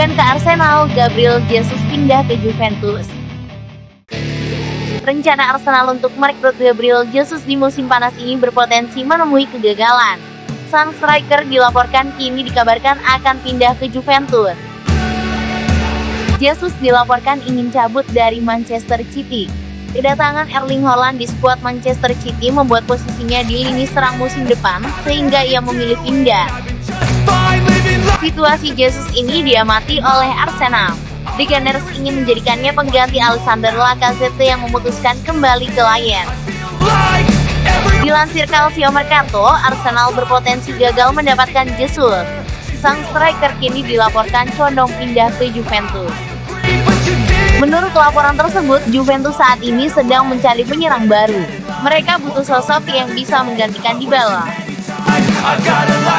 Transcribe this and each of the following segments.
Bukan ke Arsenal, Gabriel Jesus pindah ke Juventus. Rencana Arsenal untuk merekrut Gabriel Jesus di musim panas ini berpotensi menemui kegagalan. Sang striker dilaporkan kini dikabarkan akan pindah ke Juventus. Jesus dilaporkan ingin cabut dari Manchester City. Kedatangan Erling Haaland di skuad Manchester City membuat posisinya di lini serang musim depan, sehingga ia memilih pindah. Situasi Jesus ini diamati oleh Arsenal. The Gunners ingin menjadikannya pengganti Alexander Lacazette yang memutuskan kembali ke layar. Dilansir Calcio Mercato, Arsenal berpotensi gagal mendapatkan Jesus. Sang striker kini dilaporkan condong pindah ke Juventus. Menurut laporan tersebut, Juventus saat ini sedang mencari penyerang baru. Mereka butuh sosok yang bisa menggantikan Dybala.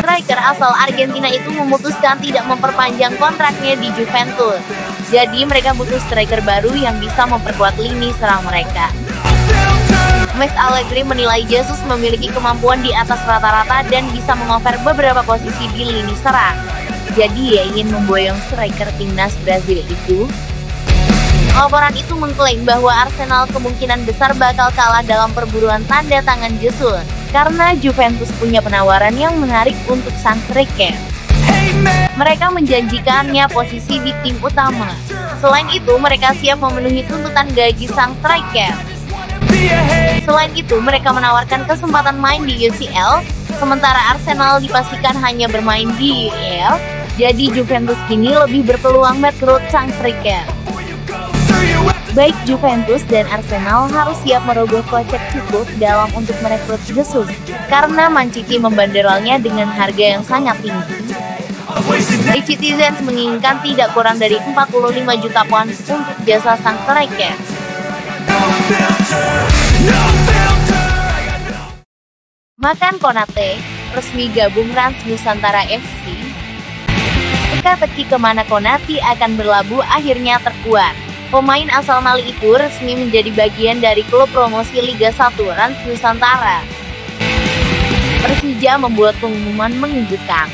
Striker asal Argentina itu memutuskan tidak memperpanjang kontraknya di Juventus. Jadi mereka butuh striker baru yang bisa memperkuat lini serang mereka. Max Allegri menilai Jesus memiliki kemampuan di atas rata-rata dan bisa mengoper beberapa posisi di lini serang. Jadi ia ingin memboyong striker timnas Brazil itu. Laporan itu mengklaim bahwa Arsenal kemungkinan besar bakal kalah dalam perburuan tanda tangan Jesus, karena Juventus punya penawaran yang menarik untuk sang striker. Mereka menjanjikannya posisi di tim utama. Selain itu, mereka siap memenuhi tuntutan gaji sang striker. Selain itu, mereka menawarkan kesempatan main di UCL, sementara Arsenal dipastikan hanya bermain di UEL, jadi Juventus kini lebih berpeluang merekrut sang striker. Baik Juventus dan Arsenal harus siap merogoh kocek cukup dalam untuk merekrut Jesus, karena Man City membanderolnya dengan harga yang sangat tinggi. The Citizens menginginkan tidak kurang dari 45 juta pound untuk jasa sang striker. Makan Konate, resmi gabung Rans Nusantara FC. Teka-teki kemana Konate akan berlabuh akhirnya terkuat. Pemain asal Mali itu resmi menjadi bagian dari klub promosi Liga 1 Rans Nusantara. Persija membuat pengumuman mengejutkan.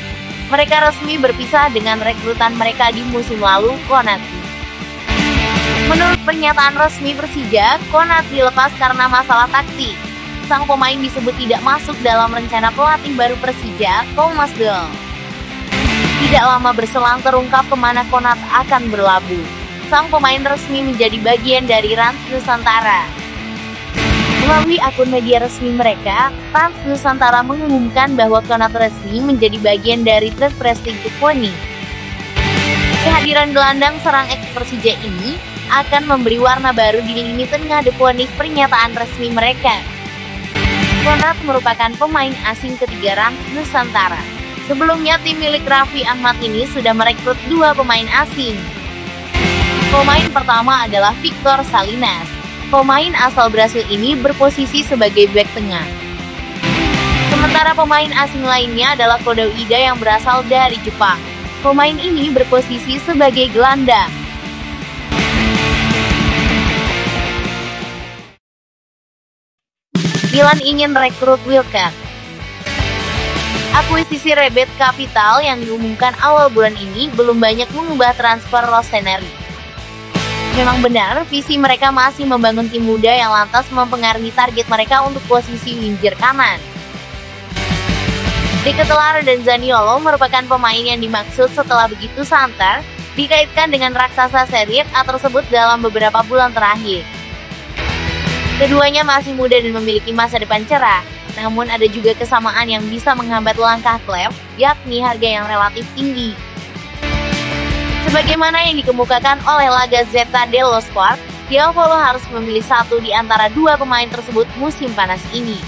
Mereka resmi berpisah dengan rekrutan mereka di musim lalu, Konate. Menurut pernyataan resmi Persija, Konate dilepas karena masalah taktik. Sang pemain disebut tidak masuk dalam rencana pelatih baru Persija, Thomas Doll. Tidak lama berselang terungkap kemana Konate akan berlabuh. Sang pemain resmi menjadi bagian dari Rans Nusantara. Melalui akun media resmi mereka, Rans Nusantara mengumumkan bahwa Konate resmi menjadi bagian dari klub Prestige Pony. Kehadiran gelandang serang ex Persija ini akan memberi warna baru di lini tengah The Pony. Pernyataan resmi mereka. Konate merupakan pemain asing ketiga Rans Nusantara. Sebelumnya tim milik Raffi Ahmad ini sudah merekrut 2 pemain asing. Pemain pertama adalah Victor Salinas. Pemain asal Brasil ini berposisi sebagai bek tengah. Sementara pemain asing lainnya adalah Kodo Ida yang berasal dari Jepang. Pemain ini berposisi sebagai gelandang. Milan ingin rekrut Wilken. Akuisisi Rebet Capital yang diumumkan awal bulan ini belum banyak mengubah transfer Rossoneri. Memang benar, visi mereka masih membangun tim muda yang lantas mempengaruhi target mereka untuk posisi winger kanan. De Ketelaere dan Zaniolo merupakan pemain yang dimaksud setelah begitu santer, dikaitkan dengan raksasa Serie A tersebut dalam beberapa bulan terakhir. Keduanya masih muda dan memiliki masa depan cerah, namun ada juga kesamaan yang bisa menghambat langkah klub, yakni harga yang relatif tinggi. Sebagaimana yang dikemukakan oleh La Gazzetta dello Sport, Diavolo harus memilih satu di antara 2 pemain tersebut musim panas ini.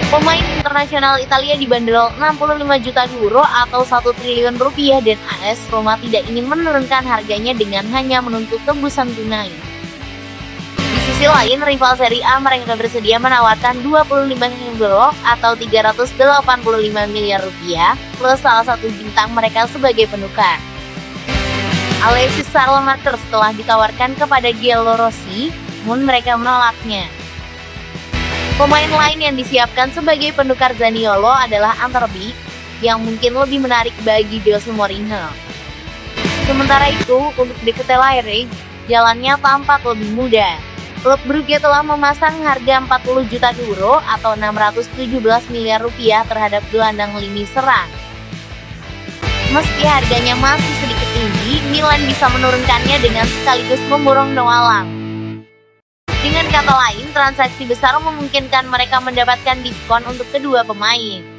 Pemain internasional Italia dibanderol 65 juta euro atau 1 triliun rupiah dan AS Roma tidak ingin menurunkan harganya dengan hanya menuntut tebusan tunai. Di sisi lain, rival Serie A mereka bersedia menawarkan 25 euro atau 385 miliar rupiah plus salah satu bintang mereka sebagai penukar. Alexis Salamaker telah ditawarkan kepada Giallo Rossi, namun mereka menolaknya. Pemain lain yang disiapkan sebagai penukar Zaniolo adalah Anderby, yang mungkin lebih menarik bagi Jose Mourinho. Sementara itu, untuk De Ketelaere, jalannya tampak lebih mudah. Klub Brugge telah memasang harga 40 juta euro atau 617 miliar rupiah terhadap gelandang lini serang. Meski harganya masih sedikit tinggi, Milan bisa menurunkannya dengan sekaligus memborong Noah Lang. Dengan kata lain, transaksi besar memungkinkan mereka mendapatkan diskon untuk kedua pemain.